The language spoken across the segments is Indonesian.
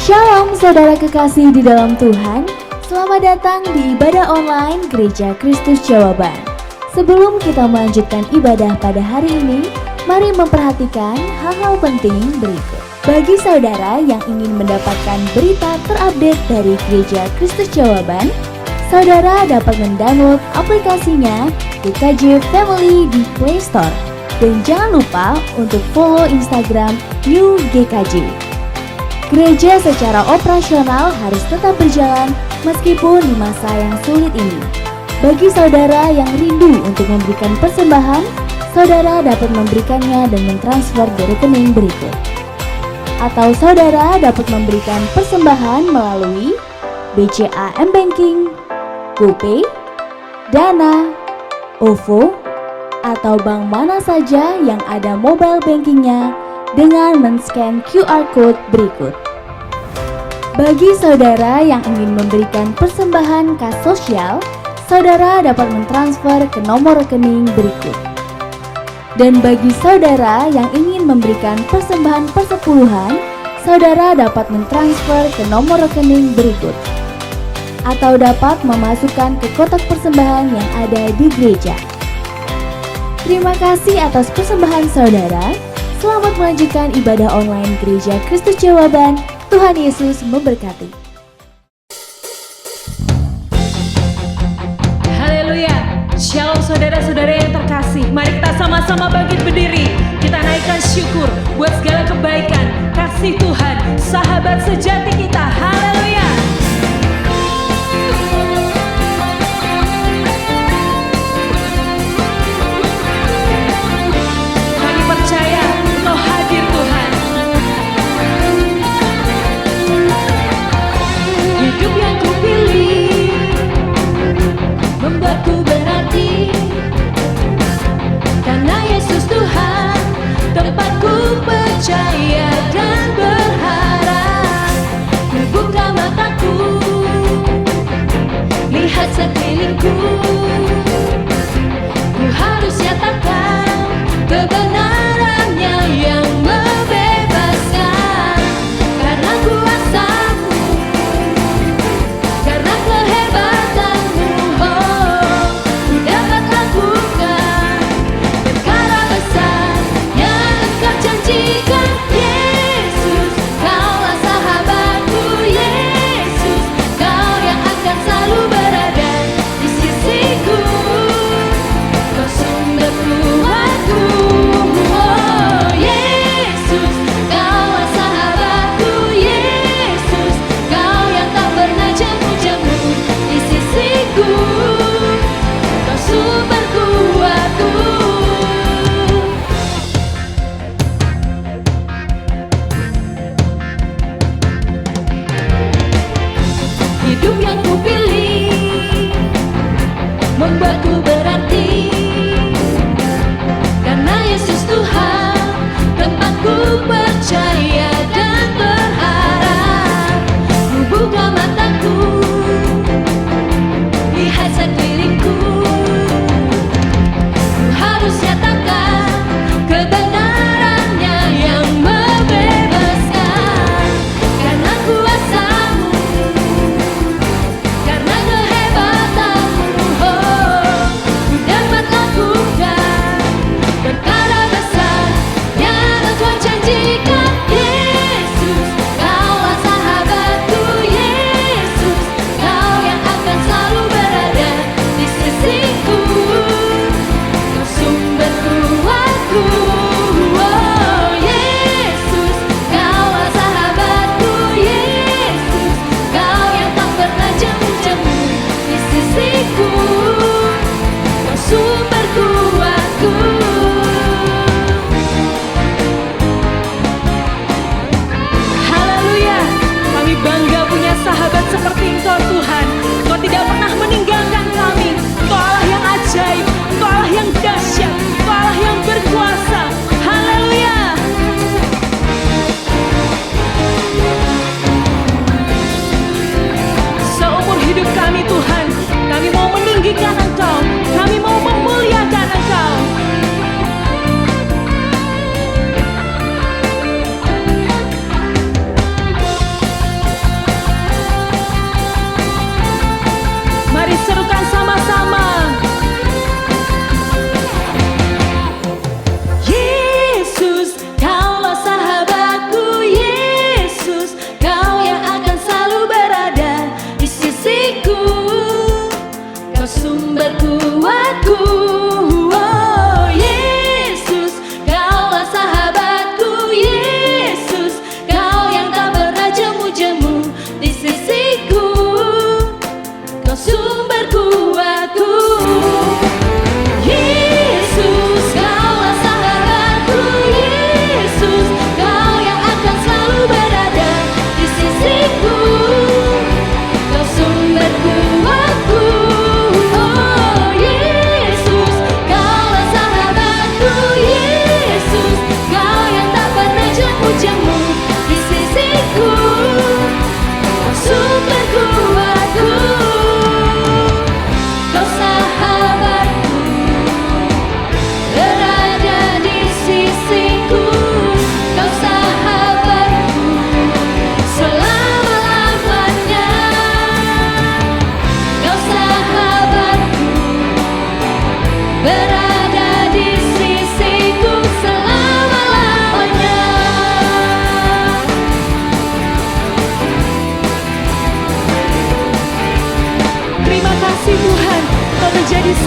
Shalom saudara kekasih di dalam Tuhan. Selamat datang di ibadah online Gereja Kristus Jawaban. Sebelum kita melanjutkan ibadah pada hari ini, mari memperhatikan hal-hal penting berikut. Bagi saudara yang ingin mendapatkan berita terupdate dari Gereja Kristus Jawaban, saudara dapat mendownload aplikasinya GKJ Family di Play Store. Dan jangan lupa untuk follow Instagram New GKJ. Gereja secara operasional harus tetap berjalan meskipun di masa yang sulit ini. Bagi saudara yang rindu untuk memberikan persembahan, saudara dapat memberikannya dan mentransfer di rekening berikut. Atau saudara dapat memberikan persembahan melalui BCA M-Banking, GoPay, Dana, OVO, atau bank mana saja yang ada mobile bankingnya dengan men-scan QR Code berikut. Bagi saudara yang ingin memberikan persembahan kas sosial, saudara dapat mentransfer ke nomor rekening berikut. Dan bagi saudara yang ingin memberikan persembahan persepuluhan, saudara dapat mentransfer ke nomor rekening berikut. Atau dapat memasukkan ke kotak persembahan yang ada di gereja. Terima kasih atas persembahan saudara. Selamat melanjutkan ibadah online Gereja Kristus Jawaban. Tuhan Yesus memberkati. Haleluya. Shalom saudara-saudara yang terkasih. Mari kita sama-sama bangkit berdiri. Kita naikkan syukur buat segala kebaikan, kasih Tuhan, sahabat sejati kita. Haleluya. Kami percaya Engkau hadir Tuhan. Hidup yang kupilih membuatku berarti, karena Yesus Tuhan tempatku percaya dan berharap.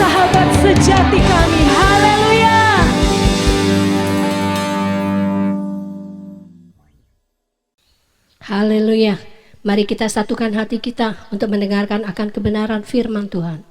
sahabat sejati kami. Haleluya. Haleluya. Mari kita satukan hati kita untuk mendengarkan akan kebenaran firman Tuhan.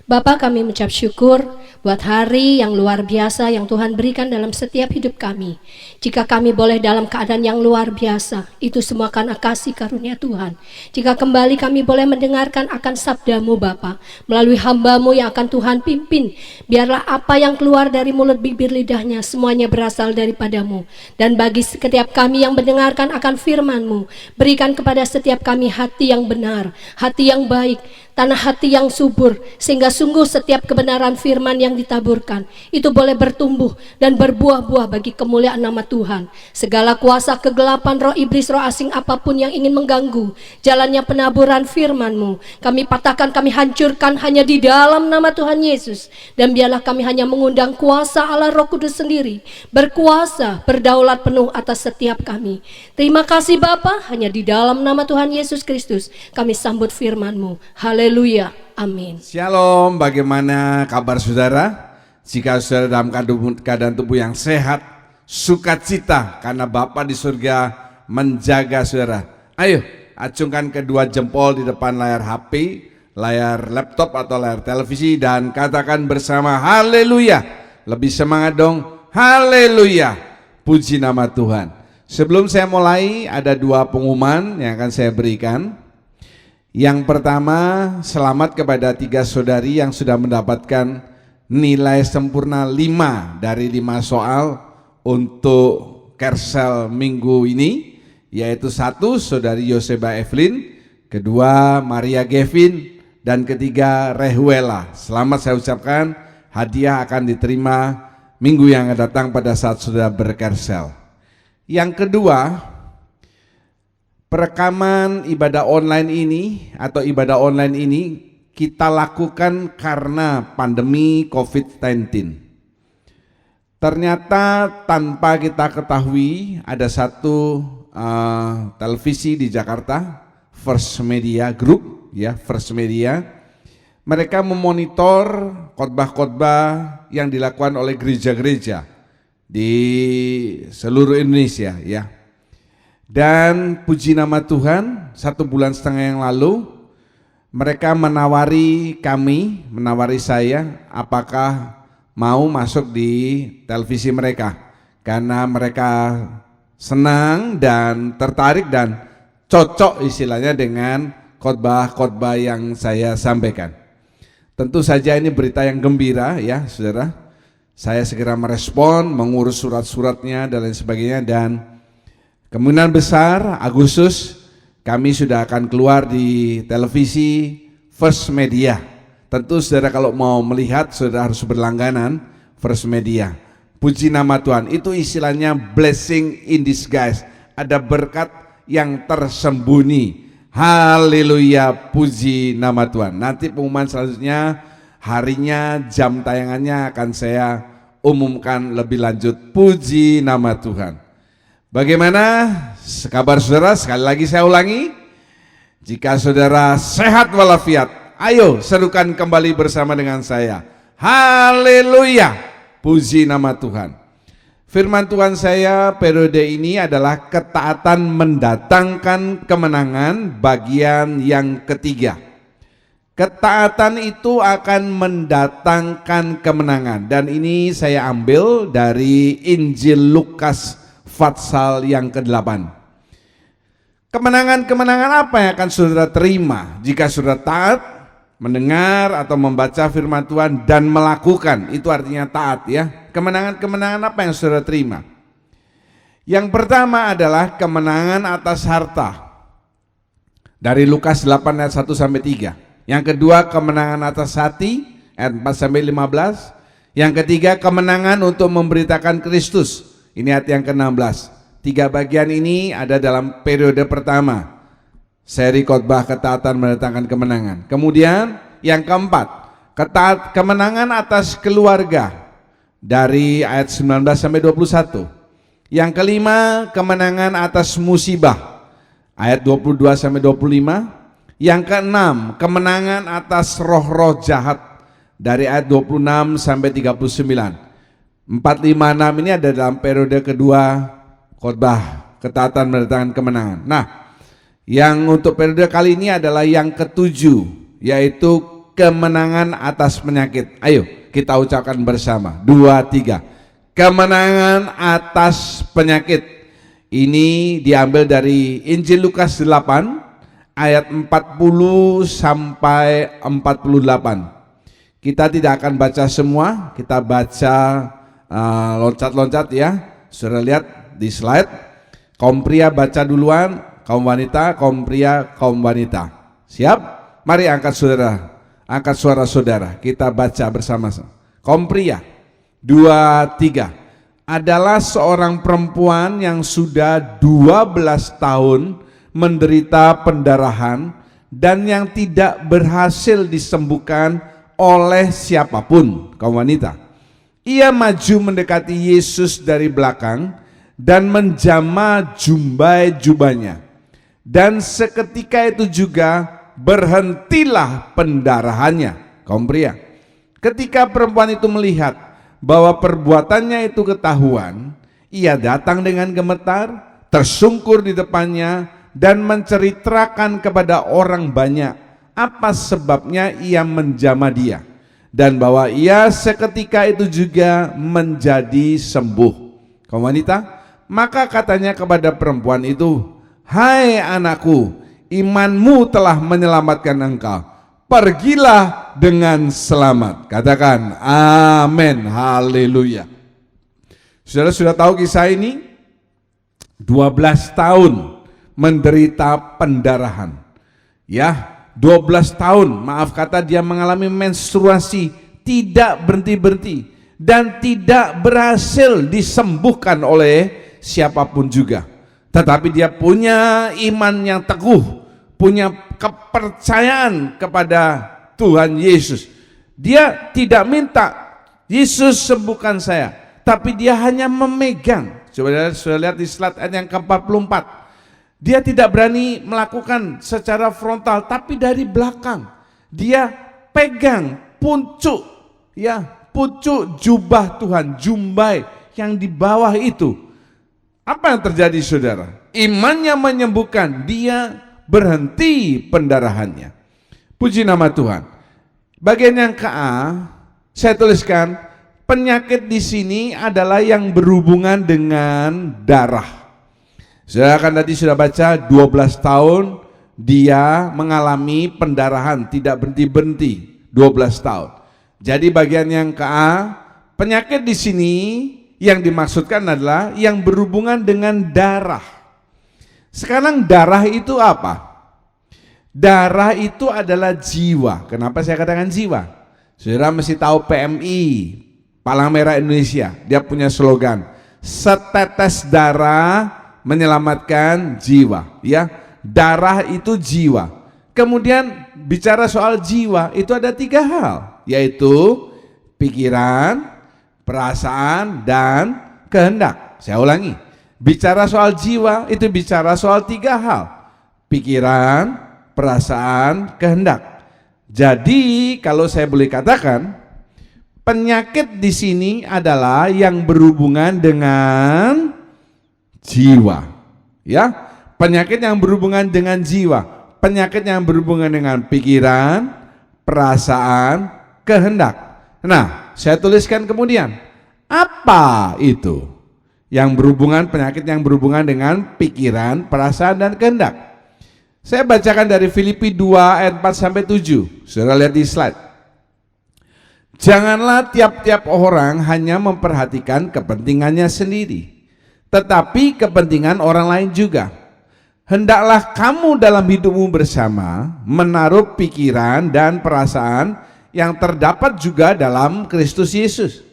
Bapa, kami mengucap syukur buat hari yang luar biasa yang Tuhan berikan dalam setiap hidup kami. Jika kami boleh dalam keadaan yang luar biasa, itu semua karena kasih karunia Tuhan. Jika kembali kami boleh mendengarkan akan sabda-Mu Bapa, melalui hamba-Mu yang akan Tuhan pimpin, biarlah apa yang keluar dari mulut bibir lidahnya semuanya berasal daripada-Mu. Dan bagi setiap kami yang mendengarkan akan firman-Mu, berikan kepada setiap kami hati yang benar, hati yang baik, tanah hati yang subur, sehingga sungguh setiap kebenaran firman yang ditaburkan itu boleh bertumbuh dan berbuah-buah bagi kemuliaan nama Tuhan. Segala kuasa kegelapan, roh iblis, roh asing apapun yang ingin mengganggu jalannya penaburan firman-Mu, kami patahkan, kami hancurkan hanya di dalam nama Tuhan Yesus. Dan biarlah kami hanya mengundang kuasa Allah Roh Kudus sendiri berkuasa, berdaulat penuh atas setiap kami. Terima kasih Bapa, hanya di dalam nama Tuhan Yesus Kristus kami sambut firman-Mu. Haleluya. Amin. Shalom, bagaimana kabar saudara? Jika saudara dalam keadaan tubuh yang sehat, sukacita karena Bapa di surga menjaga saudara. Ayo, acungkan kedua jempol di depan layar HP, layar laptop atau layar televisi dan katakan bersama haleluya. Lebih semangat dong, haleluya. Puji nama Tuhan. Sebelum saya mulai, ada dua pengumuman yang akan saya berikan. Yang pertama, selamat kepada 3 saudari yang sudah mendapatkan nilai sempurna 5 dari 5 soal untuk Kersel minggu ini, yaitu 1 saudari Yoseba Evelyn, kedua Maria Gavin, dan ketiga Rehuela. Selamat saya ucapkan, hadiah akan diterima minggu yang akan datang pada saat sudah berkersel. Yang kedua, perekaman ibadah online ini atau ibadah online ini kita lakukan karena pandemi COVID-19. Ternyata tanpa kita ketahui ada satu televisi di Jakarta, First Media Group, ya First Media. Mereka memonitor khotbah-khotbah yang dilakukan oleh gereja-gereja di seluruh Indonesia, ya. Dan puji nama Tuhan, 1,5 bulan yang lalu mereka menawari kami, menawari saya, apakah mau masuk di televisi mereka, karena mereka senang dan tertarik dan cocok istilahnya dengan khotbah-khotbah yang saya sampaikan. Tentu saja ini berita yang gembira ya saudara. Saya segera merespon, mengurus surat-suratnya dan lain sebagainya, dan kemungkinan besar Agustus kami sudah akan keluar di televisi First Media. Tentu saudara kalau mau melihat saudara harus berlangganan First Media. Puji nama Tuhan, itu istilahnya blessing in disguise. Ada berkat yang tersembunyi. Haleluya, puji nama Tuhan. Nanti pengumuman selanjutnya, harinya, jam tayangannya akan saya umumkan lebih lanjut. Puji nama Tuhan. Bagaimana kabar saudara? Sekali lagi saya ulangi, jika saudara sehat walafiat, ayo serukan kembali bersama dengan saya. Haleluya, puji nama Tuhan. Firman Tuhan saya periode ini adalah ketaatan mendatangkan kemenangan bagian yang ketiga. Ketaatan itu akan mendatangkan kemenangan, dan ini saya ambil dari Injil Lukas Fatsal yang ke-8. Kemenangan-kemenangan apa yang akan saudara terima jika saudara taat, mendengar atau membaca firman Tuhan dan melakukan? Itu artinya taat ya. Kemenangan-kemenangan apa yang saudara terima? Yang pertama adalah kemenangan atas harta, dari Lukas 8 ayat 1 sampai 3. Yang kedua kemenangan atas hati ayat 4 sampai 15. Yang ketiga kemenangan untuk memberitakan Kristus. Ini ayat yang ke-16. 3 bagian ini ada dalam periode pertama, seri khotbah ketaatan mendatangkan kemenangan. Kemudian yang keempat, kemenangan atas keluarga, dari ayat 19 sampai 21. Yang kelima, kemenangan atas musibah, ayat 22 sampai 25. Yang keenam, kemenangan atas roh-roh jahat, dari ayat 26 sampai 39. 456 ini ada dalam periode kedua khotbah ketaatan mendatangkan kemenangan. Nah, yang untuk periode kali ini adalah yang ketujuh, yaitu kemenangan atas penyakit. Ayo kita ucapkan bersama, 2, 3. Kemenangan atas penyakit. Ini diambil dari Injil Lukas 8 ayat 40 sampai 48. Kita tidak akan baca semua, kita baca loncat-loncat ya. Sudah lihat di slide. Kaum pria baca duluan, kaum wanita, kaum pria, kaum wanita. Siap? Mari angkat suara saudara, kita baca bersama-sama. Kaum pria, 2, 3. Adalah seorang perempuan yang sudah 12 tahun menderita pendarahan dan yang tidak berhasil disembuhkan oleh siapapun. Kaum wanita, ia maju mendekati Yesus dari belakang dan menjamah jubahnya, dan seketika itu juga berhentilah pendarahannya. Kaum pria, ketika perempuan itu melihat bahwa perbuatannya itu ketahuan, ia datang dengan gemetar, tersungkur di depannya dan menceritakan kepada orang banyak apa sebabnya ia menjamah dia, dan bahwa ia seketika itu juga menjadi sembuh. Kaum wanita, maka katanya kepada perempuan itu, "Hai anakku, imanmu telah menyelamatkan engkau. Pergilah dengan selamat." Katakan amin, haleluya. Saudara sudah tahu kisah ini? 12 tahun menderita pendarahan. Ya, 12 tahun, maaf kata, dia mengalami menstruasi tidak berhenti-berhenti dan tidak berhasil disembuhkan oleh siapapun juga. Tetapi dia punya iman yang teguh, punya kepercayaan kepada Tuhan Yesus. Dia tidak minta, "Yesus sembuhkan saya," tapi dia hanya memegang. Coba sudah lihat di slide ayat yang ke-44. Dia tidak berani melakukan secara frontal, tapi dari belakang. Dia pegang puncuk, ya, pucuk jubah Tuhan, jumbai yang di bawah itu. Apa yang terjadi saudara? Imannya menyembuhkan, dia berhenti pendarahannya. Puji nama Tuhan. Bagian yang ke-A, saya tuliskan penyakit di sini adalah yang berhubungan dengan darah. Saya kan tadi sudah baca 12 tahun dia mengalami pendarahan tidak berhenti-berhenti 12 tahun. Jadi bagian yang ke-A, penyakit di sini yang dimaksudkan adalah yang berhubungan dengan darah. Sekarang darah itu apa? Darah itu adalah jiwa. Kenapa saya katakan jiwa? Saudara mesti tahu PMI, Palang Merah Indonesia, dia punya slogan, "Setetes darah menyelamatkan jiwa." Ya, darah itu jiwa. Kemudian bicara soal jiwa itu ada 3 hal, yaitu pikiran, perasaan, dan kehendak. Saya ulangi, bicara soal jiwa itu bicara soal 3 hal, pikiran, perasaan, kehendak. Jadi kalau saya boleh katakan, penyakit di sini adalah yang berhubungan dengan jiwa, ya, penyakit yang berhubungan dengan jiwa, penyakit yang berhubungan dengan pikiran, perasaan, kehendak. Nah, saya tuliskan kemudian, apa itu yang berhubungan, penyakit yang berhubungan dengan pikiran, perasaan, dan kehendak? Saya bacakan dari Filipi 2 ayat 4 sampai 7. Saudara lihat di slide. Janganlah tiap-tiap orang hanya memperhatikan kepentingannya sendiri, tetapi kepentingan orang lain juga. Hendaklah kamu dalam hidupmu bersama menaruh pikiran dan perasaan yang terdapat juga dalam Kristus Yesus,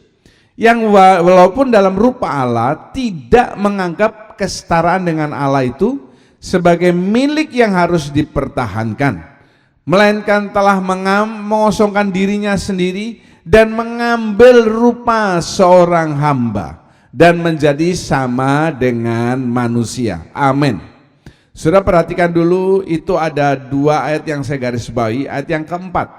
yang walaupun dalam rupa Allah tidak menganggap kesetaraan dengan Allah itu sebagai milik yang harus dipertahankan, melainkan telah mengosongkan dirinya sendiri dan mengambil rupa seorang hamba dan menjadi sama dengan manusia. Amin. Sudah perhatikan dulu, itu ada 2 ayat yang saya garis bawahi. Ayat yang keempat,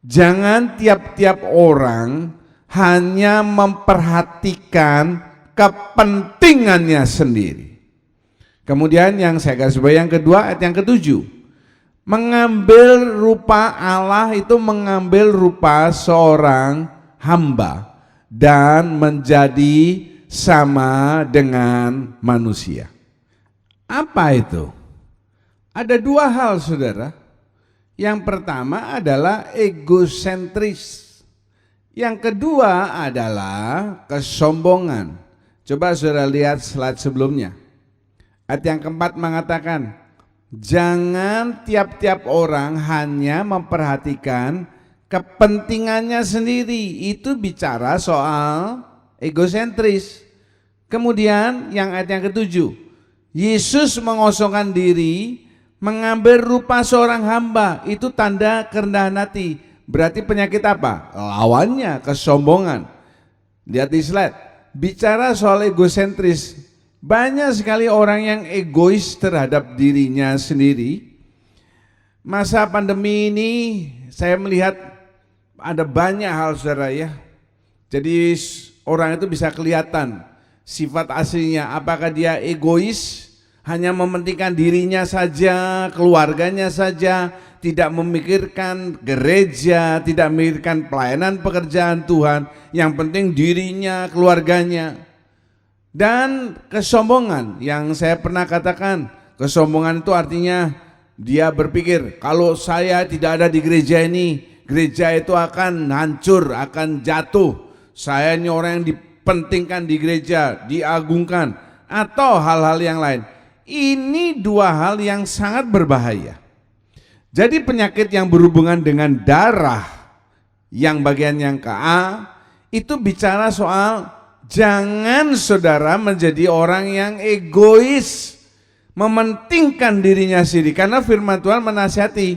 Jangan tiap-tiap orang hanya memperhatikan kepentingannya sendiri. Kemudian yang saya garis bawahi yang kedua, ayat yang ketujuh. Mengambil rupa Allah itu mengambil rupa seorang hamba dan menjadi sama dengan manusia. Apa itu? Ada dua hal, saudara. Yang pertama adalah egosentris. Yang kedua adalah kesombongan. Coba saudara lihat slide sebelumnya. Ayat yang keempat mengatakan, jangan tiap-tiap orang hanya memperhatikan kepentingannya sendiri. Itu bicara soal egosentris. Kemudian yang ayat yang ketujuh, Yesus mengosongkan diri, mengambil rupa seorang hamba. Itu tanda kerendahan hati. Berarti penyakit apa? Lawannya kesombongan. Lihat di slide. Bicara soal egosentris, banyak sekali orang yang egois terhadap dirinya sendiri. Masa pandemi ini saya melihat ada banyak hal, saudara ya. Jadi orang itu bisa kelihatan sifat aslinya, apakah dia egois, hanya mementingkan dirinya saja, keluarganya saja, tidak memikirkan gereja, tidak memikirkan pelayanan pekerjaan Tuhan, yang penting dirinya, keluarganya. Dan kesombongan, yang saya pernah katakan, kesombongan itu artinya dia berpikir, kalau saya tidak ada di gereja ini, gereja itu akan hancur, akan jatuh. Saya ini orang yang dipentingkan di gereja, diagungkan, atau hal-hal yang lain. Ini dua hal yang sangat berbahaya. Jadi penyakit yang berhubungan dengan darah, yang bagian yang ke A, itu bicara soal jangan saudara menjadi orang yang egois, mementingkan dirinya sendiri. Karena firman Tuhan menasihati,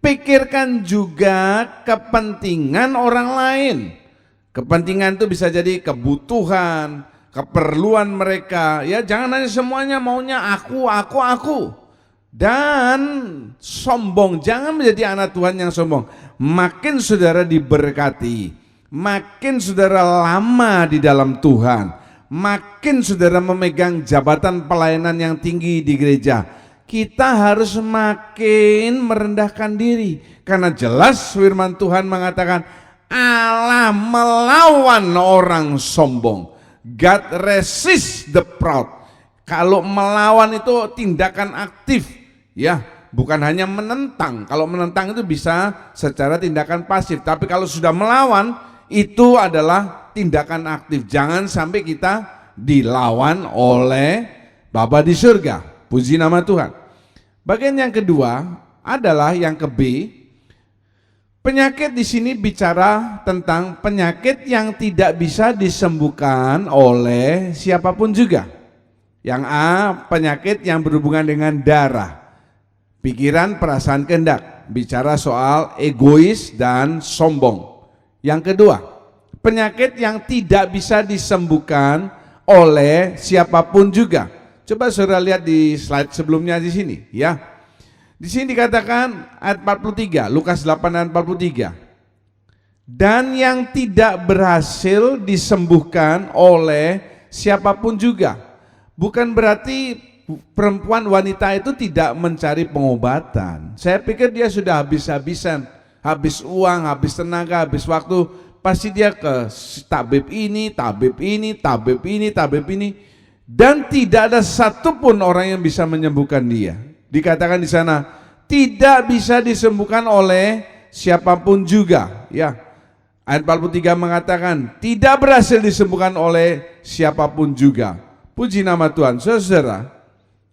pikirkan juga kepentingan orang lain. Kepentingan itu bisa jadi kebutuhan, keperluan mereka. Ya, jangan hanya semuanya maunya aku. Dan sombong, jangan menjadi anak Tuhan yang sombong. Makin saudara diberkati, makin saudara lama di dalam Tuhan, makin saudara memegang jabatan pelayanan yang tinggi di gereja, kita harus makin merendahkan diri. Karena jelas firman Tuhan mengatakan, Allah melawan orang sombong. God resist the proud. Kalau melawan itu tindakan aktif, ya, bukan hanya menentang. Kalau menentang itu bisa secara tindakan pasif, tapi kalau sudah melawan itu adalah tindakan aktif. Jangan sampai kita dilawan oleh Bapa di surga. Puji nama Tuhan. Bagian yang kedua adalah yang ke B. Penyakit di sini bicara tentang penyakit yang tidak bisa disembuhkan oleh siapapun juga. Yang A, penyakit yang berhubungan dengan darah, pikiran, perasaan, kehendak, bicara soal egois dan sombong. Yang kedua, penyakit yang tidak bisa disembuhkan oleh siapapun juga. Coba saudara lihat di slide sebelumnya di sini, ya. Di sini dikatakan ayat 43, Lukas 8 ayat 43. Dan yang tidak berhasil disembuhkan oleh siapapun juga. Bukan berarti perempuan wanita itu tidak mencari pengobatan. Saya pikir dia sudah habis-habisan, habis uang, habis tenaga, habis waktu. Pasti dia ke tabib ini, tabib ini, tabib ini, tabib ini. Dan tidak ada satupun orang yang bisa menyembuhkan dia. Dikatakan di sana tidak bisa disembuhkan oleh siapapun juga, ya. Ayat 43 mengatakan tidak berhasil disembuhkan oleh siapapun juga. Puji nama Tuhan. Saudara,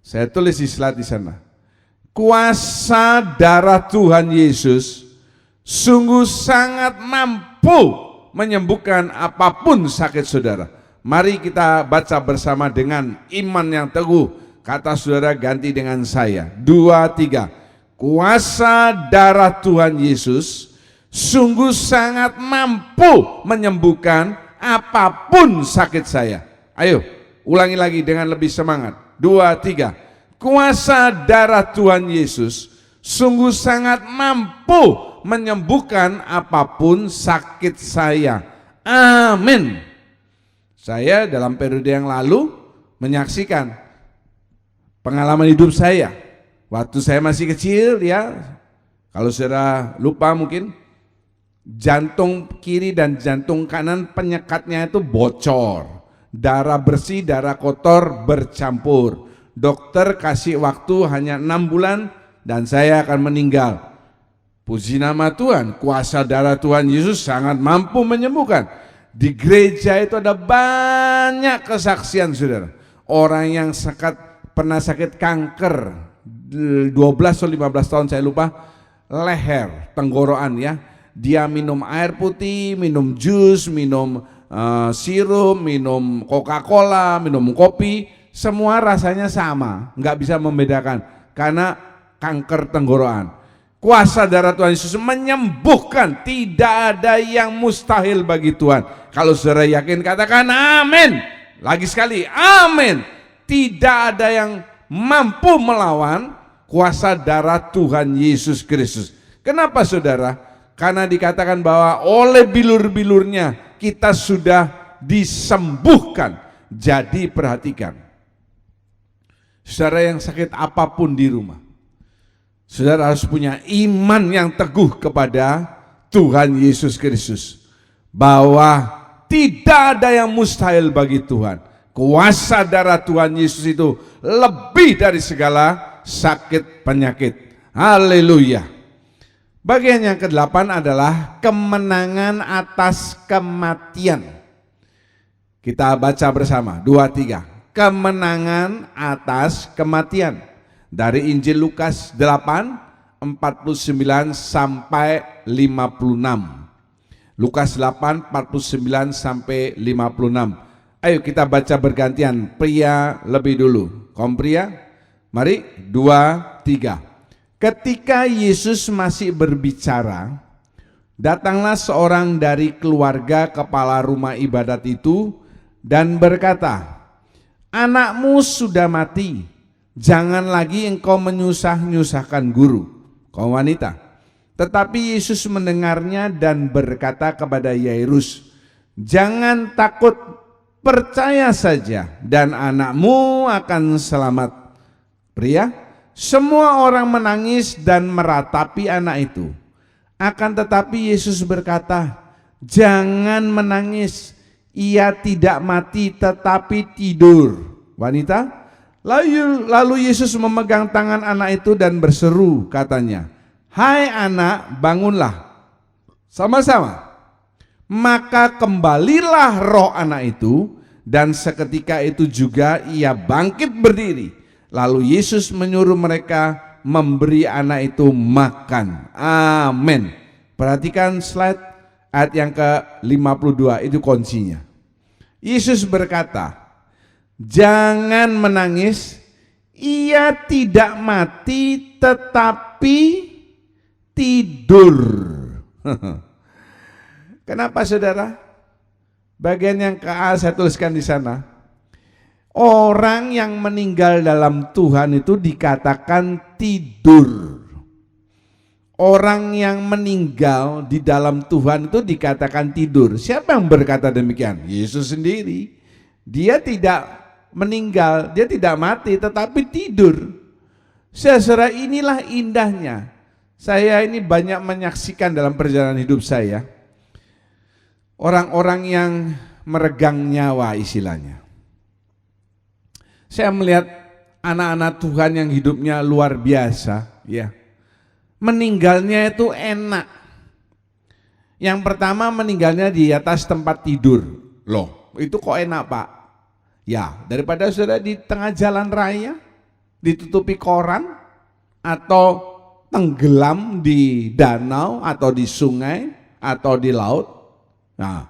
saya tulis di slide di sana. Kuasa darah Tuhan Yesus sungguh sangat mampu menyembuhkan apapun sakit saudara. Mari kita baca bersama dengan iman yang teguh. Kata saudara ganti dengan saya. 2, 3. Kuasa darah Tuhan Yesus sungguh sangat mampu menyembuhkan apapun sakit saya. Ayo, ulangi lagi dengan lebih semangat. 2, 3. Kuasa darah Tuhan Yesus sungguh sangat mampu menyembuhkan apapun sakit saya. Amin. Saya dalam periode yang lalu menyaksikan pengalaman hidup saya. Waktu saya masih kecil ya, kalau saudara lupa mungkin, jantung kiri dan jantung kanan penyekatnya itu bocor. Darah bersih, darah kotor bercampur. Dokter kasih waktu hanya 6 bulan dan saya akan meninggal. Puji nama Tuhan, kuasa darah Tuhan Yesus sangat mampu menyembuhkan. Di gereja itu ada banyak kesaksian saudara. Orang yang pernah sakit kanker 12 atau 15 tahun saya lupa, leher, tenggorokan ya. Dia minum air putih, minum jus, minum sirup, minum Coca-Cola, minum kopi, semua rasanya sama, nggak bisa membedakan karena kanker tenggorokan. Kuasa darah Tuhan Yesus menyembuhkan, tidak ada yang mustahil bagi Tuhan. Kalau saudara yakin katakan amin. Lagi sekali amin. Tidak ada yang mampu melawan kuasa darah Tuhan Yesus Kristus. Kenapa saudara? Karena dikatakan bahwa oleh bilur-bilurnya kita sudah disembuhkan. Jadi perhatikan, saudara yang sakit apapun di rumah, saudara harus punya iman yang teguh kepada Tuhan Yesus Kristus, bahwa tidak ada yang mustahil bagi Tuhan. Kuasa darah Tuhan Yesus itu lebih dari segala sakit penyakit. Haleluya. Bagian yang ke-8 adalah kemenangan atas kematian. Kita baca bersama, 2, 3. Kemenangan atas kematian. Dari Injil Lukas 8, 49 sampai 56. Lukas 8, 49 sampai 56. Ayo kita baca bergantian, pria lebih dulu. Kaum pria, mari 2, 3. Ketika Yesus masih berbicara, datanglah seorang dari keluarga kepala rumah ibadat itu dan berkata, anakmu sudah mati, jangan lagi engkau menyusah-nyusahkan guru. Kaum wanita. Tetapi Yesus mendengarnya dan berkata kepada Yairus, jangan takut, percaya saja dan anakmu akan selamat. Pria, semua orang menangis dan meratapi anak itu. Akan tetapi Yesus berkata, jangan menangis, ia tidak mati tetapi tidur. Wanita, lalu Yesus memegang tangan anak itu dan berseru, katanya, hai anak, bangunlah. Sama-sama. Maka kembalilah roh anak itu, dan seketika itu juga ia bangkit berdiri. Lalu Yesus menyuruh mereka memberi anak itu makan. Amin. Perhatikan slide ayat yang ke-52, itu kuncinya. Yesus berkata, jangan menangis, ia tidak mati tetapi tidur. Kenapa saudara? Bagian yang ke-A saya tuliskan di sana. Orang yang meninggal dalam Tuhan itu dikatakan tidur. Orang yang meninggal di dalam Tuhan itu dikatakan tidur. Siapa yang berkata demikian? Yesus sendiri. Dia tidak meninggal, dia tidak mati tetapi tidur. Saudara, inilah indahnya. Saya ini banyak menyaksikan dalam perjalanan hidup saya orang-orang yang meregang nyawa istilahnya. Saya melihat anak-anak Tuhan yang hidupnya luar biasa, ya. Meninggalnya itu enak. Yang pertama meninggalnya di atas tempat tidur. Loh, itu kok enak, Pak? Ya, daripada saudara di tengah jalan raya, ditutupi koran, atau tenggelam di danau, atau di sungai, atau di laut. Nah,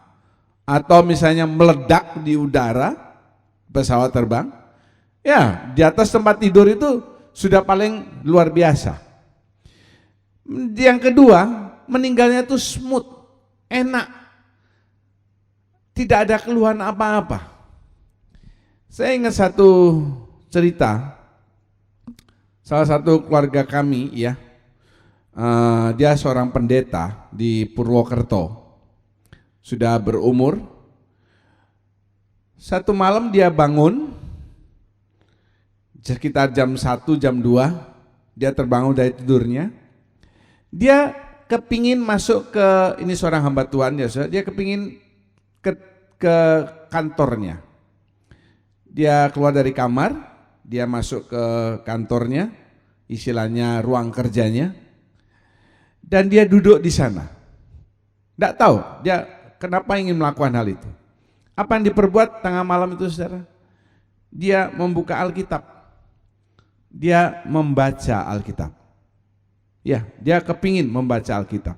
atau misalnya meledak di udara, pesawat terbang. Ya, di atas tempat tidur itu sudah paling luar biasa. Yang kedua, meninggalnya itu smooth, enak. Tidak ada keluhan apa-apa. Saya ingat satu cerita, salah satu keluarga kami ya, Dia seorang pendeta di Purwokerto, sudah berumur. Satu malam dia bangun sekitar jam 1, jam 2, dia terbangun dari tidurnya. Dia kepingin masuk ke, ini seorang hamba Tuhan ya, dia kepingin ke kantornya. Dia keluar dari kamar, dia masuk ke kantornya, istilahnya ruang kerjanya, dan dia duduk di sana. Tidak tahu dia kenapa ingin melakukan hal itu. Apa yang diperbuat tengah malam itu, saudara? Dia membuka Alkitab. Dia membaca Alkitab. Ya, dia kepingin membaca Alkitab.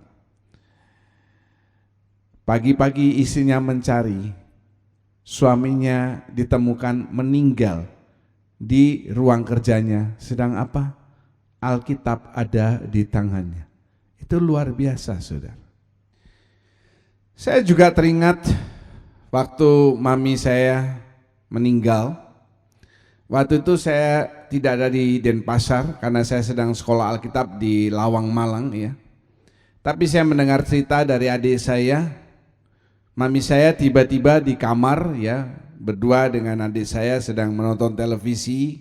Pagi-pagi istrinya mencari, suaminya ditemukan meninggal di ruang kerjanya. Sedang apa? Alkitab ada di tangannya. Itu luar biasa, saudara. Saya juga teringat waktu mami saya meninggal. Waktu itu saya tidak ada di Denpasar karena saya sedang sekolah Alkitab di Lawang, Malang ya. Tapi saya mendengar cerita dari adik saya. Mami saya tiba-tiba di kamar ya, berdua dengan adik saya sedang menonton televisi.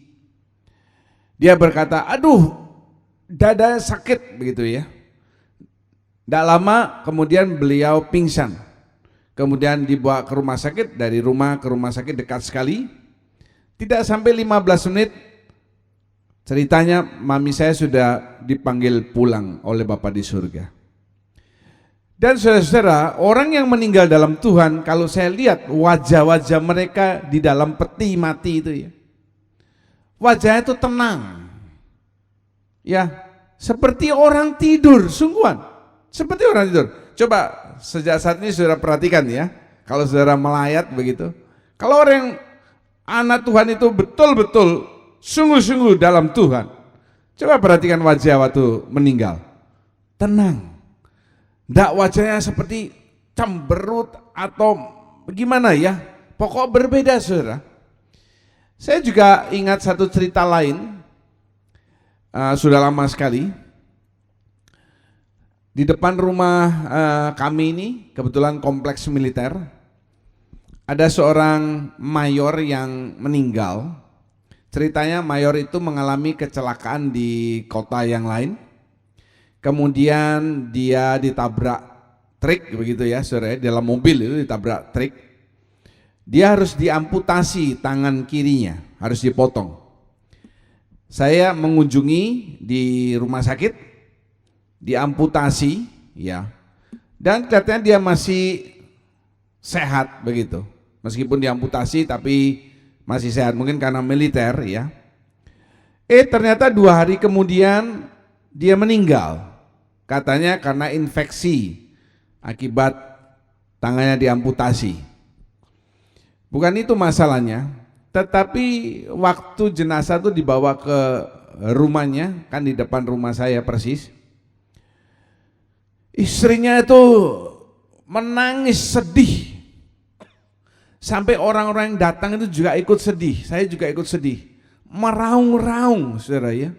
Dia berkata, "Aduh, dada sakit," begitu ya. Tidak lama kemudian beliau pingsan. Kemudian dibawa ke rumah sakit, dari rumah ke rumah sakit dekat sekali. Tidak sampai 15 menit, ceritanya mami saya sudah dipanggil pulang oleh Bapa di surga. Dan saudara-saudara, orang yang meninggal dalam Tuhan, kalau saya lihat wajah-wajah mereka di dalam peti mati itu ya, wajahnya itu tenang. Ya, seperti orang tidur, sungguhan. Seperti orang tidur. Coba sejak saat ini saudara perhatikan ya, kalau saudara melayat begitu, kalau orang yang anak Tuhan itu betul-betul sungguh-sungguh dalam Tuhan, coba perhatikan wajah waktu meninggal, tenang. Tidak wajahnya seperti cemberut atau bagaimana ya, pokok berbeda, saudara. Saya juga ingat satu cerita lain, sudah lama sekali. Di depan rumah kami ini, kebetulan kompleks militer, ada seorang mayor yang meninggal. Ceritanya mayor itu mengalami kecelakaan di kota yang lain. Kemudian dia ditabrak truk begitu ya, saudara, dalam mobil itu ditabrak truk. Dia harus diamputasi tangan kirinya, harus dipotong. Saya mengunjungi di rumah sakit, diamputasi ya, dan kelihatannya dia masih sehat begitu, meskipun diamputasi tapi masih sehat, mungkin karena militer ya. Ternyata 2 hari kemudian dia meninggal, katanya karena infeksi akibat tangannya diamputasi. Bukan itu masalahnya, tetapi waktu jenazah itu dibawa ke rumahnya, kan di depan rumah saya persis, istrinya itu menangis sedih. Sampai orang-orang yang datang itu juga ikut sedih. Saya juga ikut sedih. Meraung-raung, saudara ya.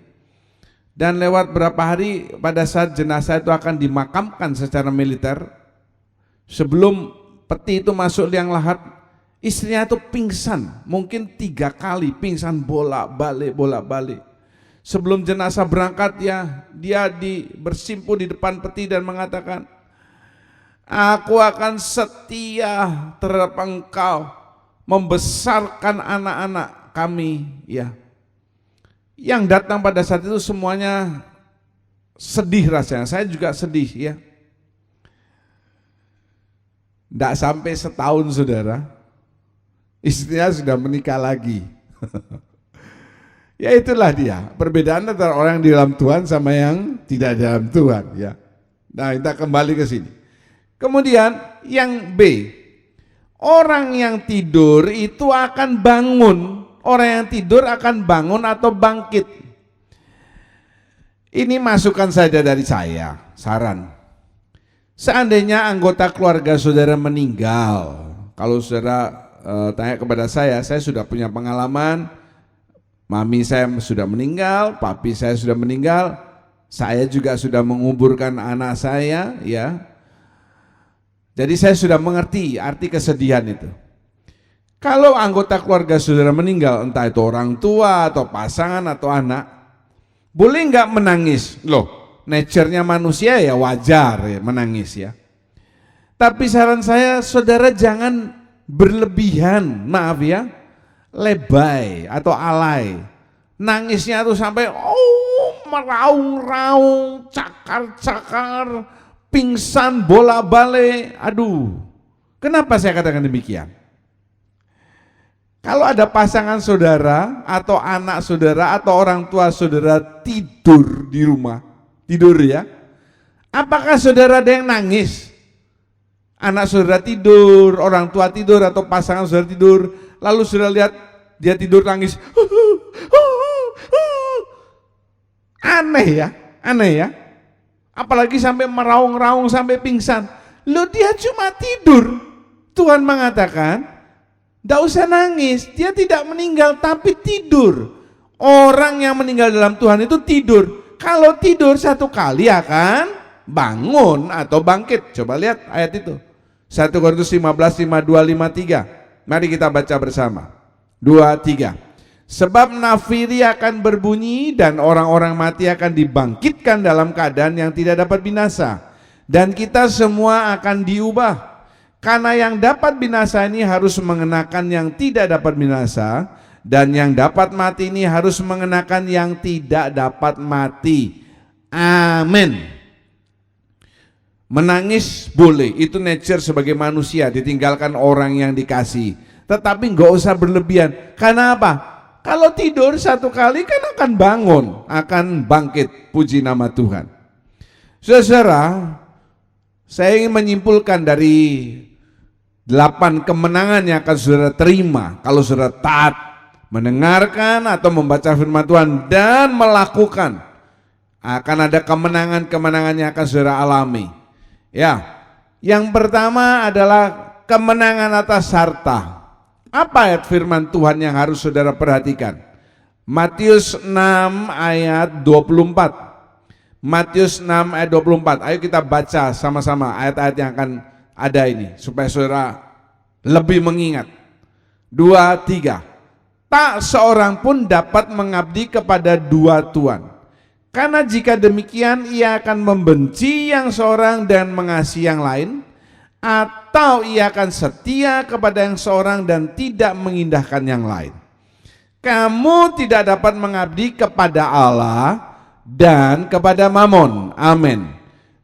Dan lewat berapa hari pada saat jenazah itu akan dimakamkan secara militer, sebelum peti itu masuk liang lahat, istrinya itu pingsan. Mungkin 3 kali pingsan bolak-balik. Sebelum jenazah berangkat ya, dia bersimpu di depan peti dan mengatakan, "Aku akan setia terhadap engkau, membesarkan anak-anak kami." Ya, yang datang pada saat itu semuanya sedih rasanya. Saya juga sedih ya. Tidak sampai setahun, saudara, istrinya sudah menikah lagi. Ya itulah dia, perbedaan antara orang yang di dalam Tuhan sama yang tidak dalam Tuhan ya. Nah, kita kembali ke sini. Kemudian yang B, orang yang tidur itu akan bangun. Orang yang tidur akan bangun atau bangkit. Ini masukan saja dari saya, saran. Seandainya anggota keluarga saudara meninggal, kalau saudara tanya kepada saya sudah punya pengalaman. Mami saya sudah meninggal, papi saya sudah meninggal. Saya juga sudah menguburkan anak saya, ya. Jadi saya sudah mengerti arti kesedihan itu. Kalau anggota keluarga saudara meninggal, entah itu orang tua atau pasangan atau anak, boleh nggak menangis? Loh, nature-nya manusia ya wajar ya menangis ya. Tapi saran saya, saudara jangan berlebihan, maaf ya, lebay atau alay. Nangisnya tuh sampai meraung-raung, cakar-cakar, pingsan, bola-balik. Aduh, kenapa saya katakan demikian? Kalau ada pasangan saudara atau anak saudara atau orang tua saudara tidur di rumah, tidur ya, apakah saudara ada yang nangis? Anak saudara tidur, orang tua tidur atau pasangan saudara tidur, lalu saudara lihat dia tidur nangis. Aneh ya. Apalagi sampai meraung-raung sampai pingsan. Loh, dia cuma tidur. Tuhan mengatakan, tidak usah nangis, dia tidak meninggal tapi tidur. Orang yang meninggal dalam Tuhan itu tidur. Kalau tidur satu kali akan bangun atau bangkit. Coba lihat ayat itu. 1 Korintus 15, 52, 53. Mari kita baca bersama. 2, 3. Sebab nafiri akan berbunyi dan orang-orang mati akan dibangkitkan dalam keadaan yang tidak dapat binasa. Dan kita semua akan diubah. Karena yang dapat binasa ini harus mengenakan yang tidak dapat binasa, dan yang dapat mati ini harus mengenakan yang tidak dapat mati. Amin. Menangis boleh, itu nature sebagai manusia, ditinggalkan orang yang dikasih. Tetapi nggak usah berlebihan. Karena apa? Kalau tidur satu kali kan akan bangun, akan bangkit. Puji nama Tuhan. Saudara, saya ingin menyimpulkan dari 8 kemenangan yang akan saudara terima kalau saudara taat, mendengarkan atau membaca firman Tuhan dan melakukan. Akan ada kemenangan-kemenangan yang akan saudara alami. Ya, yang pertama adalah kemenangan atas harta. Apa ayat firman Tuhan yang harus saudara perhatikan? Matius 6 ayat 24. Matius 6 ayat 24. Ayo kita baca sama-sama ayat-ayat yang akan ada ini supaya saudara lebih mengingat. 2, 3. Tak seorang pun dapat mengabdi kepada dua tuan. Karena jika demikian ia akan membenci yang seorang dan mengasihi yang lain, atau ia akan setia kepada yang seorang dan tidak mengindahkan yang lain. Kamu tidak dapat mengabdi kepada Allah dan kepada Mamon. Amin.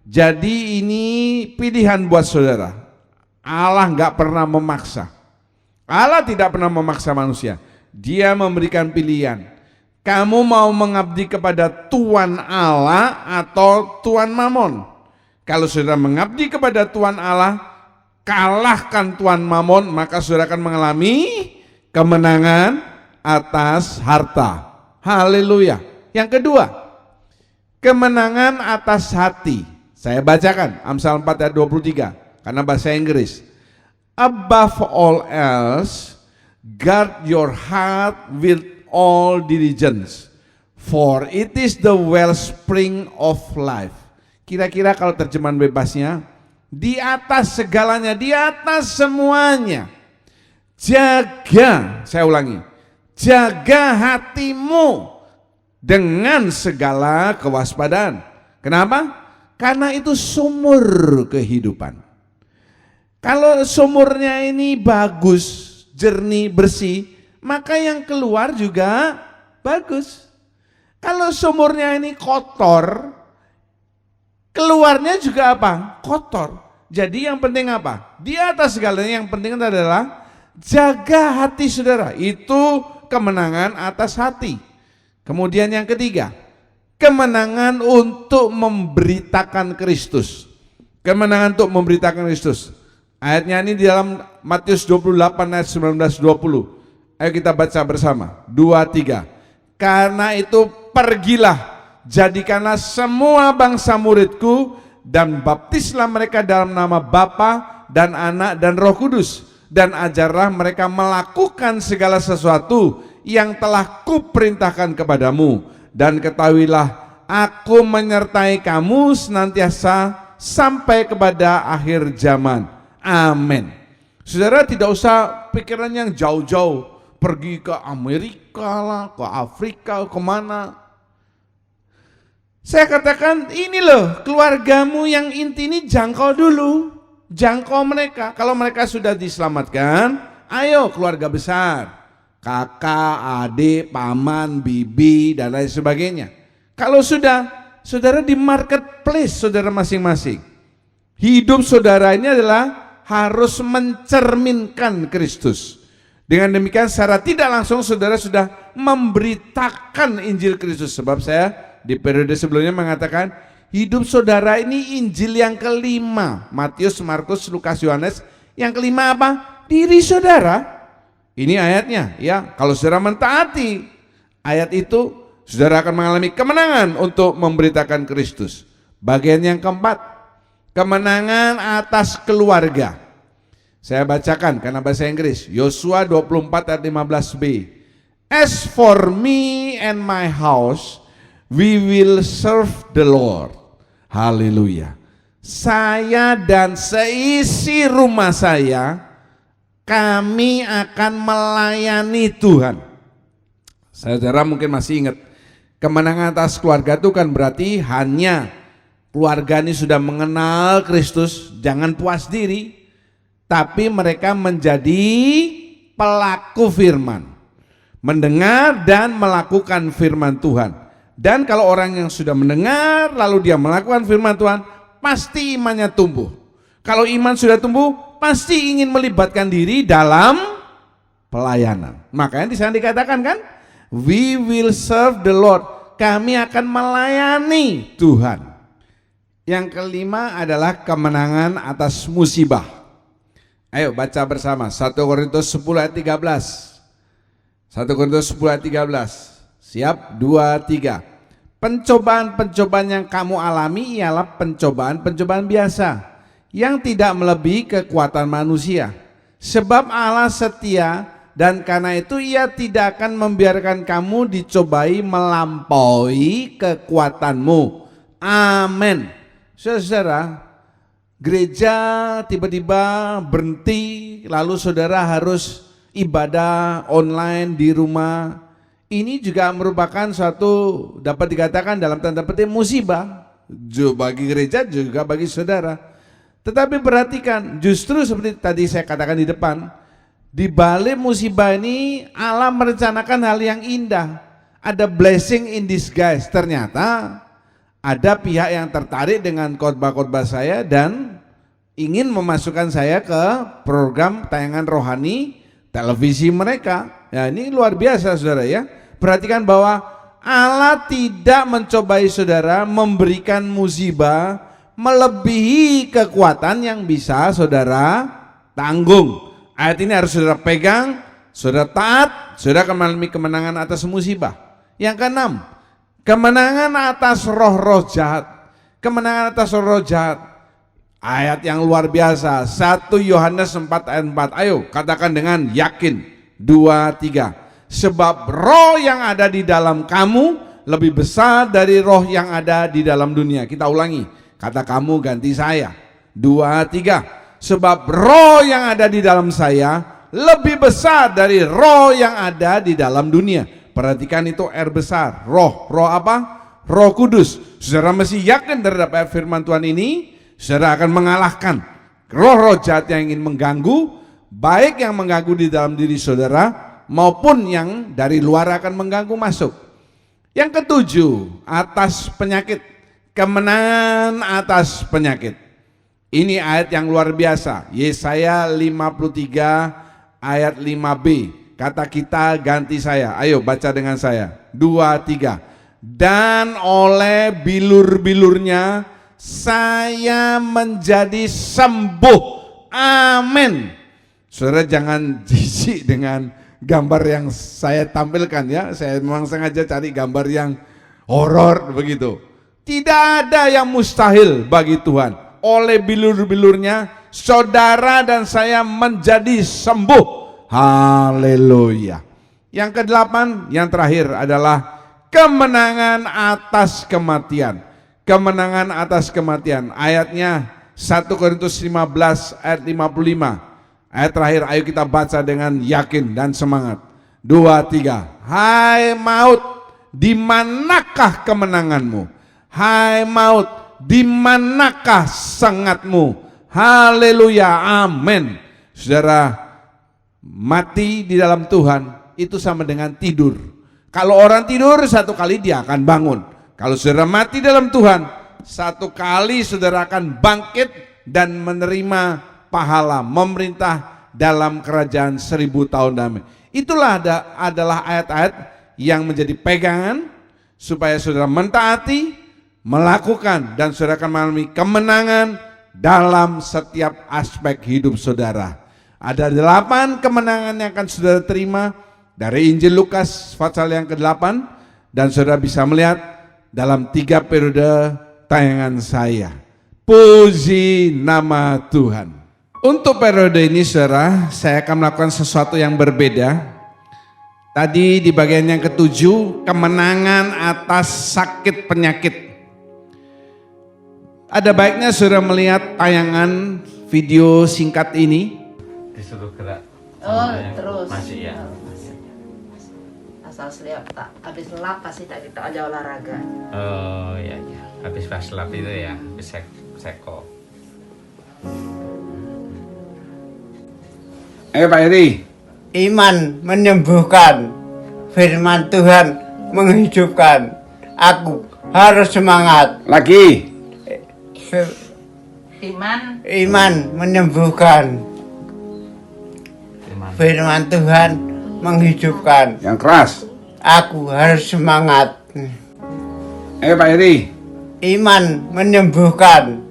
Jadi ini pilihan buat saudara. Allah nggak pernah memaksa. Allah tidak pernah memaksa manusia. Dia memberikan pilihan. Kamu mau mengabdi kepada Tuhan Allah atau Tuhan Mamon? Kalau saudara mengabdi kepada Tuhan Allah, kalahkan Tuhan Mamon, maka saudara akan mengalami kemenangan atas harta. Haleluya. Yang kedua, kemenangan atas hati. Saya bacakan Amsal 4 ayat 23 karena bahasa Inggris. Above all else, guard your heart with all diligence, for it is the wellspring of life. Kira-kira kalau terjemahan bebasnya, di atas segalanya, di atas semuanya, jaga, saya ulangi, jaga hatimu dengan segala kewaspadaan. Kenapa? Karena itu sumur kehidupan. Kalau sumurnya ini bagus, jernih, bersih, maka yang keluar juga bagus. Kalau sumurnya ini kotor, keluarnya juga apa? Kotor. Jadi yang penting apa? Di atas segalanya yang penting adalah jaga hati saudara. Itu kemenangan atas hati. Kemudian yang ketiga, kemenangan untuk memberitakan Kristus. Kemenangan untuk memberitakan Kristus. Ayatnya ini di dalam Matius 28 ayat 19-20. Ayo kita baca bersama. 2, 3. Karena itu pergilah, jadikanlah semua bangsa muridku dan baptislah mereka dalam nama Bapa dan Anak dan Roh Kudus, dan ajarlah mereka melakukan segala sesuatu yang telah kuperintahkan kepadamu, dan ketahuilah Aku menyertai kamu senantiasa sampai kepada akhir zaman. Amin. Saudara tidak usah pikiran yang jauh-jauh, pergi ke Amerika lah, ke Afrika, kemana. Saya katakan ini loh, keluargamu yang inti ini jangkau dulu, jangkau mereka. Kalau mereka sudah diselamatkan, ayo keluarga besar, kakak, adik, paman, bibi, dan lain sebagainya. Kalau sudah, saudara di marketplace saudara masing-masing. Hidup saudara ini adalah harus mencerminkan Kristus. Dengan demikian secara tidak langsung saudara sudah memberitakan Injil Kristus. Sebab saya di periode sebelumnya mengatakan hidup saudara ini Injil yang kelima. Matius, Markus, Lukas, Yohanes. Yang kelima apa? Diri saudara. Ini ayatnya ya. Kalau saudara mentaati ayat itu, saudara akan mengalami kemenangan untuk memberitakan Kristus. Bagian yang keempat, kemenangan atas keluarga. Saya bacakan karena bahasa Inggris. Yosua 24 ayat 15b. As for me and my house, we will serve the Lord. Haleluya. Saya dan seisi rumah saya, kami akan melayani Tuhan. Saudara mungkin masih ingat, kemenangan atas keluarga itu kan berarti hanya keluarga ini sudah mengenal Kristus, jangan puas diri, tapi mereka menjadi pelaku firman, mendengar dan melakukan firman Tuhan. Dan kalau orang yang sudah mendengar lalu dia melakukan firman Tuhan, pasti imannya tumbuh. Kalau iman sudah tumbuh, pasti ingin melibatkan diri dalam pelayanan. Makanya di sana dikatakan kan, we will serve the Lord. Kami akan melayani Tuhan. Yang kelima adalah kemenangan atas musibah. Ayo baca bersama 1 Korintus 10 ayat 13. 1 Korintus 10 ayat 13. Siap? 2, 3. Pencobaan-pencobaan yang kamu alami ialah pencobaan-pencobaan biasa yang tidak melebihi kekuatan manusia. Sebab Allah setia dan karena itu Ia tidak akan membiarkan kamu dicobai melampaui kekuatanmu. Amin. Saudara, gereja tiba-tiba berhenti, lalu saudara harus ibadah online di rumah. Ini juga merupakan suatu dapat dikatakan dalam tanda petik musibah bagi gereja juga bagi saudara. Tetapi perhatikan, justru seperti tadi saya katakan di depan, di balik musibah ini Allah merencanakan hal yang indah. Ada blessing in disguise. Ternyata ada pihak yang tertarik dengan khotbah-khotbah saya dan ingin memasukkan saya ke program tayangan rohani televisi mereka. Ya, ini luar biasa saudara ya. Perhatikan bahwa Allah tidak mencobai saudara memberikan musibah melebihi kekuatan yang bisa saudara tanggung. Ayat ini harus saudara pegang, saudara taat, saudara akan mengalami kemenangan atas musibah. Yang keenam, kemenangan atas roh-roh jahat. Kemenangan atas roh-roh jahat. Ayat yang luar biasa, 1 Yohanes 4 ayat 4. Ayo katakan dengan yakin, 2, 3. Sebab roh yang ada di dalam kamu lebih besar dari roh yang ada di dalam dunia. Kita ulangi, kata kamu ganti saya, 2, 3. Sebab roh yang ada di dalam saya lebih besar dari roh yang ada di dalam dunia. Perhatikan itu R besar, roh apa? Roh Kudus. Saudara mesti yakin terhadap firman Tuhan ini, saudara akan mengalahkan roh-roh jahat yang ingin mengganggu, baik yang mengganggu di dalam diri saudara maupun yang dari luar akan mengganggu masuk. Yang ketujuh, atas penyakit. Kemenangan atas penyakit. Ini ayat yang luar biasa. Yesaya 53 ayat 5b. Kata kita ganti saya. Ayo baca dengan saya. 2, 3. Dan oleh bilur-bilurnya saya menjadi sembuh. Amin. Saudara jangan jijik dengan gambar yang saya tampilkan ya. Saya memang sengaja cari gambar yang horor begitu. Tidak ada yang mustahil bagi Tuhan. Oleh bilur-bilurnya saudara dan saya menjadi sembuh. Haleluya. Yang kedelapan, yang terakhir adalah kemenangan atas kematian. Kemenangan atas kematian. Ayatnya 1 Korintus 15 ayat 55. Ayat terakhir, ayo kita baca dengan yakin dan semangat. 2, 3. Hai maut, di manakah kemenanganmu? Hai maut, di manakah sengatmu? Haleluya, amin. Saudara, mati di dalam Tuhan itu sama dengan tidur. Kalau orang tidur satu kali dia akan bangun. Kalau saudara mati dalam Tuhan, satu kali saudara akan bangkit dan menerima pahala, memerintah dalam kerajaan 1000 tahun damai. Itulah adalah ayat-ayat yang menjadi pegangan supaya saudara mentaati, melakukan, dan saudara akan mengalami kemenangan dalam setiap aspek hidup saudara. Ada 8 kemenangan yang akan saudara terima dari Injil Lukas pasal yang ke-8, dan saudara bisa melihat dalam 3 periode tayangan saya. Puji nama Tuhan. Untuk periode ini saudara, saya akan melakukan sesuatu yang berbeda. Tadi di bagian yang ke-7, kemenangan atas sakit penyakit. Ada baiknya saudara melihat tayangan video singkat ini. Disuruh gerak. Terus. Masih ya. Asal setiap tak habis lap pasti tak kita aja olahraga. Oh iya iya. Habis pas lap itu ya, habis seko. Ayo Pak Heri. Iman menyembuhkan, firman Tuhan menghidupkan. Aku harus semangat. Lagi. Iman menyembuhkan, firman Tuhan menghidupkan. Yang keras. Aku harus semangat. Ayo Pak Heri. Iman menyembuhkan,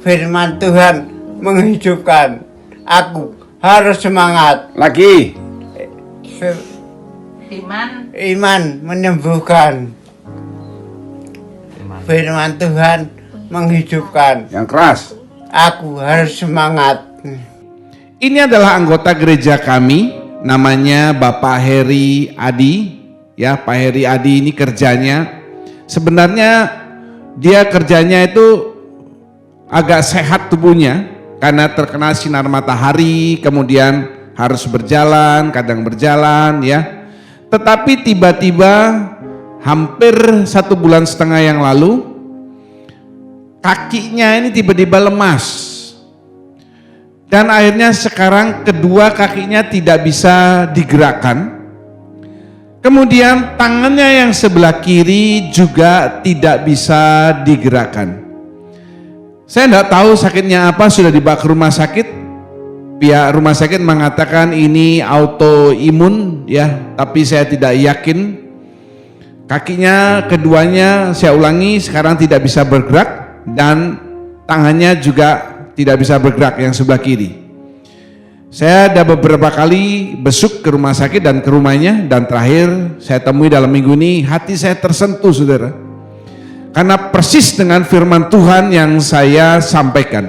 firman Tuhan menghidupkan. Aku harus semangat. Lagi. Iman menyembuhkan, firman Tuhan menghidupkan. Yang keras. Aku harus semangat. Ini adalah anggota gereja kami, namanya Bapak Heri Adi. Ya, Pak Heri Adi ini kerjanya, sebenarnya dia kerjanya itu agak sehat tubuhnya, karena terkena sinar matahari, kemudian harus berjalan, kadang berjalan ya. Tetapi tiba-tiba hampir 1,5 bulan yang lalu, kakinya ini tiba-tiba lemas. Dan akhirnya sekarang kedua kakinya tidak bisa digerakkan. Kemudian tangannya yang sebelah kiri juga tidak bisa digerakkan. Saya tidak tahu sakitnya apa, sudah dibawa ke rumah sakit. Pihak rumah sakit mengatakan ini autoimun ya, tapi saya tidak yakin. Kakinya keduanya, saya ulangi, sekarang tidak bisa bergerak dan tangannya juga tidak bisa bergerak yang sebelah kiri. Saya ada beberapa kali besuk ke rumah sakit dan ke rumahnya, dan terakhir saya temui dalam minggu ini, hati saya tersentuh saudara. Karena persis dengan firman Tuhan yang saya sampaikan.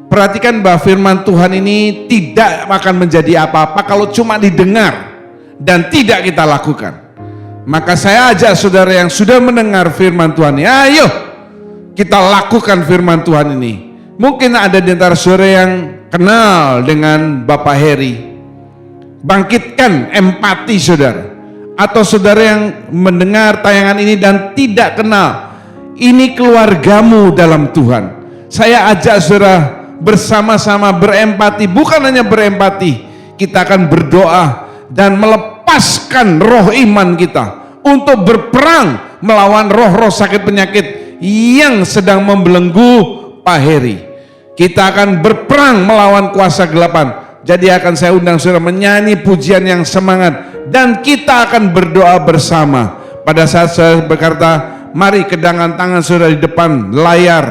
Perhatikan bahwa firman Tuhan ini tidak akan menjadi apa-apa kalau cuma didengar dan tidak kita lakukan. Maka saya ajak saudara yang sudah mendengar firman Tuhan, ya ayo kita lakukan firman Tuhan ini. Mungkin ada di antara saudara yang kenal dengan Bapak Heri. Bangkitkan empati saudara. Atau saudara yang mendengar tayangan ini dan tidak kenal, ini keluargamu dalam Tuhan. Saya ajak saudara bersama-sama berempati. Bukan hanya berempati, kita akan berdoa dan melepaskan roh iman kita untuk berperang melawan roh-roh sakit penyakit yang sedang membelenggu Pak Heri. Kita akan berperang melawan kuasa gelapan. Jadi akan saya undang saudara menyanyi pujian yang semangat, dan kita akan berdoa bersama. Pada saat saya berkata, mari kedangkan tangan saudara di depan layar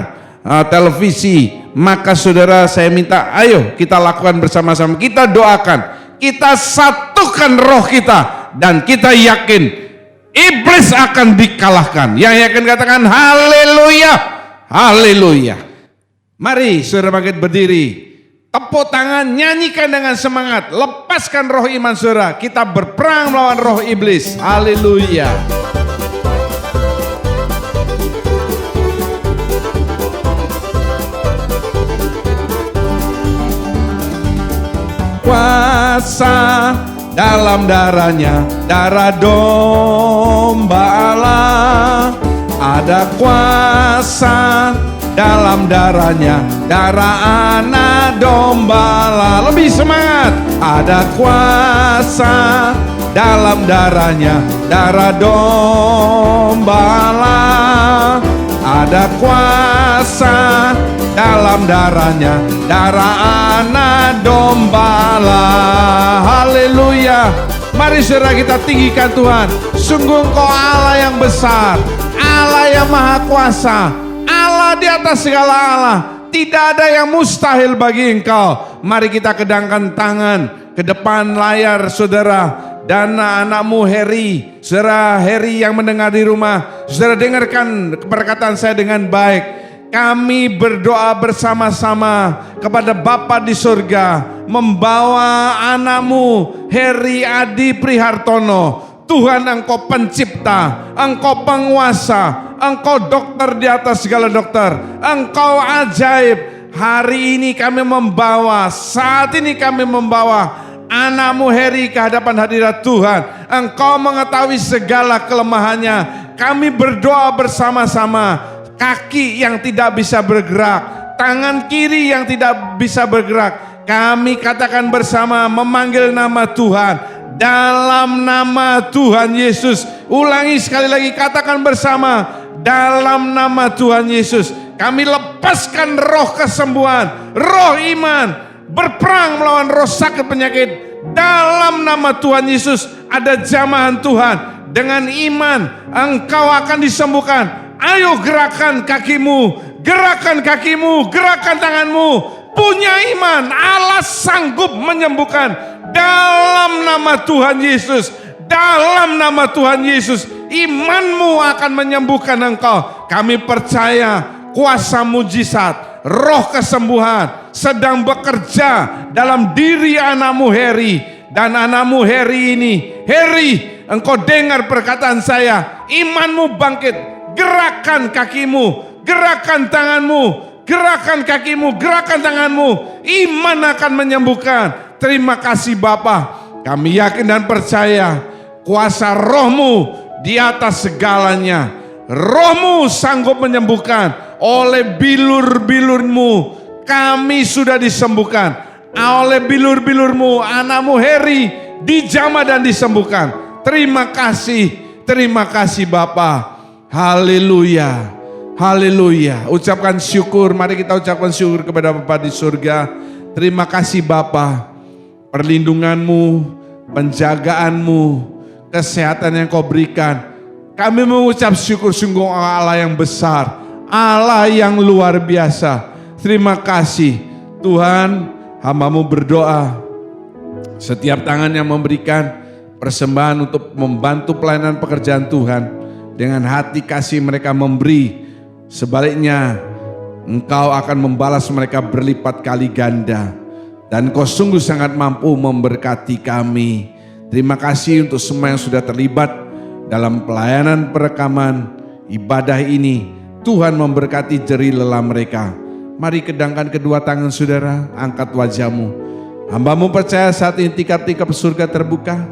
televisi, maka saudara saya minta ayo kita lakukan bersama-sama. Kita doakan, kita satukan roh kita, dan kita yakin iblis akan dikalahkan. Yang yakin katakan haleluya, haleluya. Mari saudara bangkit berdiri, tepuk tangan, nyanyikan dengan semangat, lepaskan roh iman saudara. Kita berperang melawan roh iblis. Haleluya. kuasa dalam darahnya, darah domba Allah. Ada kuasa dalam darahnya, darah anak domba Allah. Lebih semangat. Ada kuasa dalam darahnya, darah domba Allah. Ada kuasa dalam darahnya, darah anak domba Allah. Haleluya. Mari saudara kita tinggikan Tuhan. Sungguh Engkau Allah yang besar, Allah yang maha kuasa, Allah di atas segala Allah. Tidak ada yang mustahil bagi Engkau. Mari kita kedangkan tangan ke depan layar saudara. Dan anakmu Heri, saudara Heri yang mendengar di rumah, saudara dengarkan perkataan saya dengan baik. Kami berdoa bersama-sama kepada Bapa di surga, membawa anakmu Heri Adi Prihartono. Tuhan, Engkau pencipta, Engkau penguasa, Engkau dokter di atas segala dokter, Engkau ajaib. Hari ini kami membawa, saat ini kami membawa anakmu Heri ke hadapan hadirat Tuhan. Engkau mengetahui segala kelemahannya. Kami berdoa bersama-sama. Kaki yang tidak bisa bergerak, tangan kiri yang tidak bisa bergerak, kami katakan bersama memanggil nama Tuhan. Dalam nama Tuhan Yesus. Ulangi sekali lagi, katakan bersama. Dalam nama Tuhan Yesus kami lepaskan roh kesembuhan, roh iman, berperang melawan roh sakit penyakit. Dalam nama Tuhan Yesus ada jamahan Tuhan. Dengan iman engkau akan disembuhkan. Ayo gerakan kakimu, gerakan kakimu, gerakan tanganmu. Punya iman, Allah sanggup menyembuhkan. Dalam nama Tuhan Yesus, dalam nama Tuhan Yesus, imanmu akan menyembuhkan engkau. Kami percaya kuasa mujizat, roh kesembuhan sedang bekerja dalam diri anakmu Heri. Dan anakmu Heri ini, Heri, engkau dengar perkataan saya, imanmu bangkit. Gerakan kakimu, gerakan tanganmu, gerakan kakimu, gerakan tanganmu. Iman akan menyembuhkan. Terima kasih Bapa. Kami yakin dan percaya kuasa rohmu di atas segalanya. Rohmu sanggup menyembuhkan. Oleh bilur-bilurmu kami sudah disembuhkan. Oleh bilur-bilurmu anakmu Heri dijamah dan disembuhkan. Terima kasih Bapa. Haleluya, haleluya. Ucapkan syukur, mari kita ucapkan syukur kepada Bapa di surga. Terima kasih Bapa, perlindunganmu, penjagaanmu, kesehatan yang kau berikan. Kami mengucap syukur, sungguh Allah yang besar, Allah yang luar biasa. Terima kasih Tuhan. Hamba-Mu berdoa, setiap tangan yang memberikan persembahan untuk membantu pelayanan pekerjaan Tuhan, dengan hati kasih mereka memberi, sebaliknya Engkau akan membalas mereka berlipat kali ganda. Dan Kau sungguh sangat mampu memberkati kami. Terima kasih untuk semua yang sudah terlibat dalam pelayanan perekaman ibadah ini. Tuhan memberkati jerih lelah mereka. Mari kedangkan kedua tangan saudara, angkat wajahmu. Hamba-Mu percaya saat ini tingkap-tingkap surga terbuka.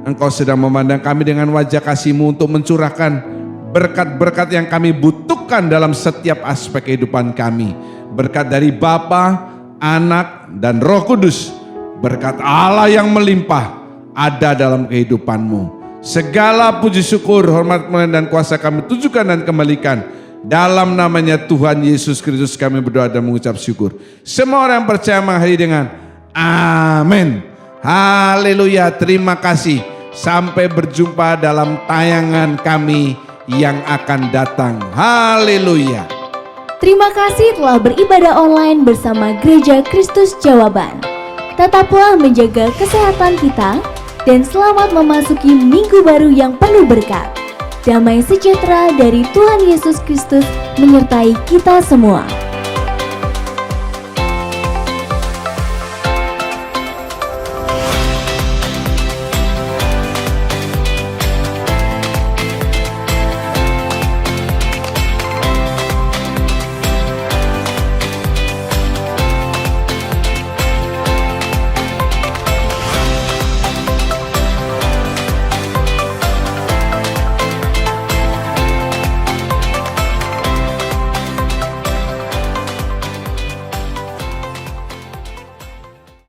Engkau sedang memandang kami dengan wajah kasih-Mu untuk mencurahkan berkat-berkat yang kami butuhkan dalam setiap aspek kehidupan kami. Berkat dari Bapa, Anak, dan Roh Kudus. Berkat Allah yang melimpah ada dalam kehidupan-Mu. Segala puji syukur, hormat, kemuliaan, dan kuasa kami tujukan dan kembalikan. Dalam namanya Tuhan Yesus Kristus kami berdoa dan mengucap syukur. Semua orang yang percaya mengakhiri dengan amin. Haleluya, terima kasih. Sampai berjumpa dalam tayangan kami yang akan datang. Haleluya. Terima kasih telah beribadah online bersama Gereja Kristus Jawaban. Tetaplah menjaga kesehatan kita dan selamat memasuki minggu baru yang penuh berkat. Damai sejahtera dari Tuhan Yesus Kristus menyertai kita semua.